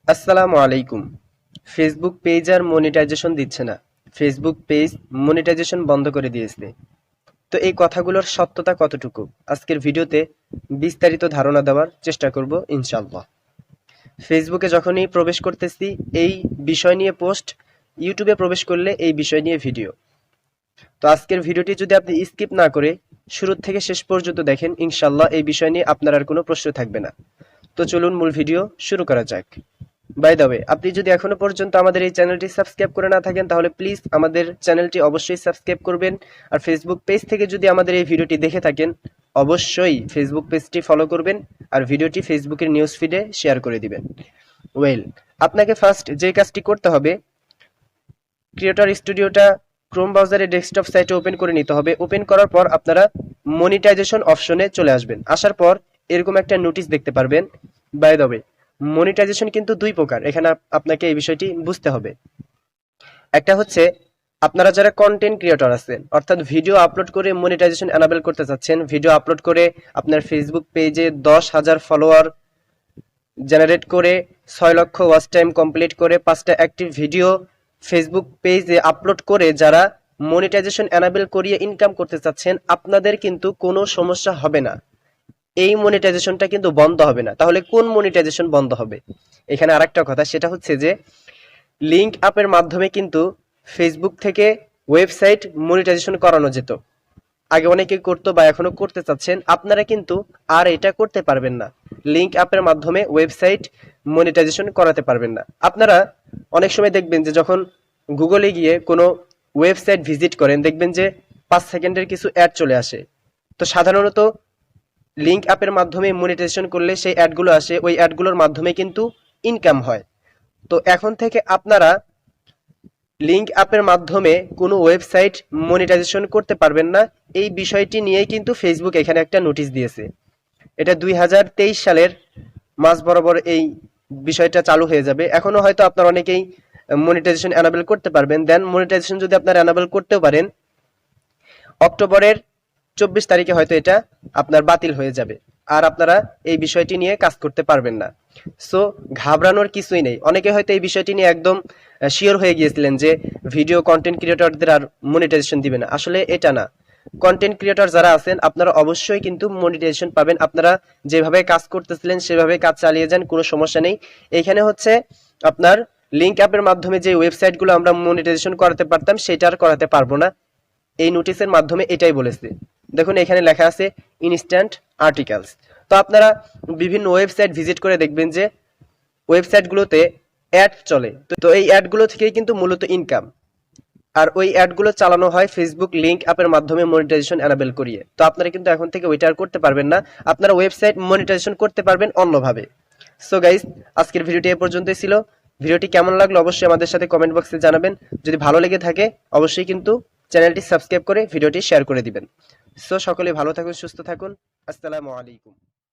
আসসালামু আলাইকুম। Facebook page আর monetization দিচ্ছে না। ফেসবুক পেজ মনিটাইজেশন বন্ধ করে দিয়েছে। তো এই কথাগুলোর সত্যতা কতটুকু আজকের ভিডিওতে বিস্তারিত ধারণা দেওয়ার চেষ্টা করব ইনশাআল্লাহ। ফেসবুকে যখনই প্রবেশ করতেছি এই বিষয় নিয়ে পোস্ট, ইউটিউবে প্রবেশ করলে এই বিষয় নিয়ে ভিডিও। তো আজকের ভিডিওটি যদি আপনি স্কিপ না করে শুরু থেকে শেষ পর্যন্ত দেখেন, ইনশাআল্লাহ এই বিষয় নিয়ে আপনার আর কোনো প্রশ্ন থাকবে না। তো চলুন মূল ভিডিও শুরু করা যাক। বাই দ্য ওয়ে, আপনি যদি এখনো পর্যন্ত আমাদের এই চ্যানেলটি সাবস্ক্রাইব করে না থাকেন তাহলে প্লিজ আমাদের চ্যানেলটি অবশ্যই সাবস্ক্রাইব করবেন। আর ফেসবুক পেজ থেকে যদি আমাদের এই ভিডিওটি দেখে থাকেন অবশ্যই ফেসবুক পেজটি ফলো করবেন আর ভিডিওটি ফেসবুকের নিউজ ফিডে শেয়ার করে দিবেন। আপনাকে ফার্স্ট যে কাজটি করতে হবে, ক্রিয়েটর স্টুডিওটা ক্রোম ব্রাউজারে ডেস্কটপ সাইটে ওপেন করে নিতে হবে। ওপেন করার পর আপনারা মনিটাইজেশন অপশনে চলে আসবেন। আসার পর এরকম একটা নোটিশ দেখতে পারবেন। বাই দ্য ওয়ে, মনিটাইজেশন কিন্তু দুই প্রকার, এখানে আপনাকে এই বিষয়টি বুঝতে হবে। একটা হচ্ছে আপনারা যারা কন্টেন্ট ক্রিয়েটর আছেন, অর্থাৎ ভিডিও আপলোড করে মনিটাইজেশন এনাবেল করতে চাচ্ছেন, ভিডিও আপলোড করে আপনার ফেসবুক পেজে 10,000 ফলোয়ার জেনারেট করে 6 লক্ষ ওয়াচ টাইম কমপ্লিট করে 5টা অ্যাক্টিভ ভিডিও ফেসবুক পেজে আপলোড করে যারা মনিটাইজেশন এনাবেল করিয়ে ইনকাম করতে চাচ্ছেন, আপনাদের কিন্তু কোনো সমস্যা হবে না। এই মনিটাইজেশনটা কিন্তু বন্ধ হবে না। তাহলে কোন মনিটাইজেশন বন্ধ হবে? এখানে আরেকটা কথা, সেটা হচ্ছে যে লিঙ্ক আপের মাধ্যমে কিন্তু ফেসবুক থেকে ওয়েবসাইট মনিটাইজেশন করানো যেত। আগে অনেকে করতো বা এখনো করতে চাচ্ছেন, আপনারা কিন্তু আর এটা করতে পারবেন না। লিঙ্ক আপের মাধ্যমে ওয়েবসাইট মনিটাইজেশন করাতে পারবেন না। আপনারা অনেক সময় দেখবেন যে যখন গুগলে গিয়ে কোনো ওয়েবসাইট ভিজিট করেন, দেখবেন যে 5 সেকেন্ডের কিছু অ্যাড চলে আসে। তো সাধারণত লিঙ্ক অ্যাপের মাধ্যমে মনিটাইজেশন করলে সেই অ্যাডগুলো আসে, ওই অ্যাডগুলোর মাধ্যমে কিন্তু ইনকাম হয়। তো এখন থেকে আপনারা লিঙ্ক অ্যাপের মাধ্যমে কোনো ওয়েবসাইট মনিটাইজেশন করতে পারবেন না। এই বিষয়টি নিয়েই কিন্তু ফেসবুক এখানে একটা নোটিশ দিয়েছে। এটা 2023 সালের মাঝ বরাবর এই বিষয়টা চালু হয়ে যাবে। এখনো হয়তো আপনারা অনেকেই মনিটাইজেশন এনাবেল করতে পারবেন। দেন মনিটাইজেশন যদি আপনারা এনাবেল করতেও পারেন, অক্টোবরের 24 তারিখে হয়তো এটা আপনার বাতিল হয়ে যাবে, আর আপনারা এই বিষয়টি নিয়ে কাজ করতে পারবেন না। সো ঘাবড়ানোর কিছুই নেই। অনেকে হয়তো এই বিষয়টি নিয়ে একদম শিওর হয়ে গিয়েছিলেন যে ভিডিও কন্টেন্ট ক্রিয়েটরদের আর মনিটাইজেশন দিবে না। আসলে এটা না। কন্টেন্ট ক্রিয়েটর যারা আছেন আপনারা অবশ্যই কিন্তু মনিটাইজেশন পাবেন। আপনারা যেভাবে কাজ করতেছিলেন সেভাবে কাজ চালিয়ে যান, কোনো সমস্যা নেই। এখানে হচ্ছে আপনার লিঙ্ক অ্যাপের মাধ্যমে যে ওয়েবসাইটগুলো আমরা মনিটাইজেশন করাতে পারতাম সেটা আর করাতে পারবো না। এই নোটিশের মাধ্যমে এটাই বলেছে। দেখুন এখানে লেখা আছে ইনস্ট্যান্ট আর্টিকেলস। তো আপনারা বিভিন্ন ওয়েবসাইট ভিজিট করে দেখবেন যে ওয়েবসাইটগুলোতে অ্যাড চলে। তো এই অ্যাডগুলো থেকেই কিন্তু মূলত ইনকাম। আর ওই অ্যাডগুলো চালানো হয় ফেসবুক লিঙ্ক অ্যাপের মাধ্যমে মনিটাইজেশন এনাবেল করিয়ে। তো আপনারা কিন্তু এখন থেকে ওইটা আর করতে পারবেন না। আপনারা ওয়েবসাইট মনিটাইজেশন করতে পারবেন অন্যভাবে। সো গাইস, আজকের ভিডিওটি এ পর্যন্তই ছিল। ভিডিওটি কেমন লাগলো অবশ্যই আমাদের সাথে কমেন্ট বক্সে জানাবেন। যদি ভালো লেগে থাকে অবশ্যই কিন্তু চ্যানেলটি সাবস্ক্রাইব করে ভিডিওটি শেয়ার করে দিবেন। সো সকলে ভালো থাকুন, সুস্থ থাকুন। আসসালামু আলাইকুম।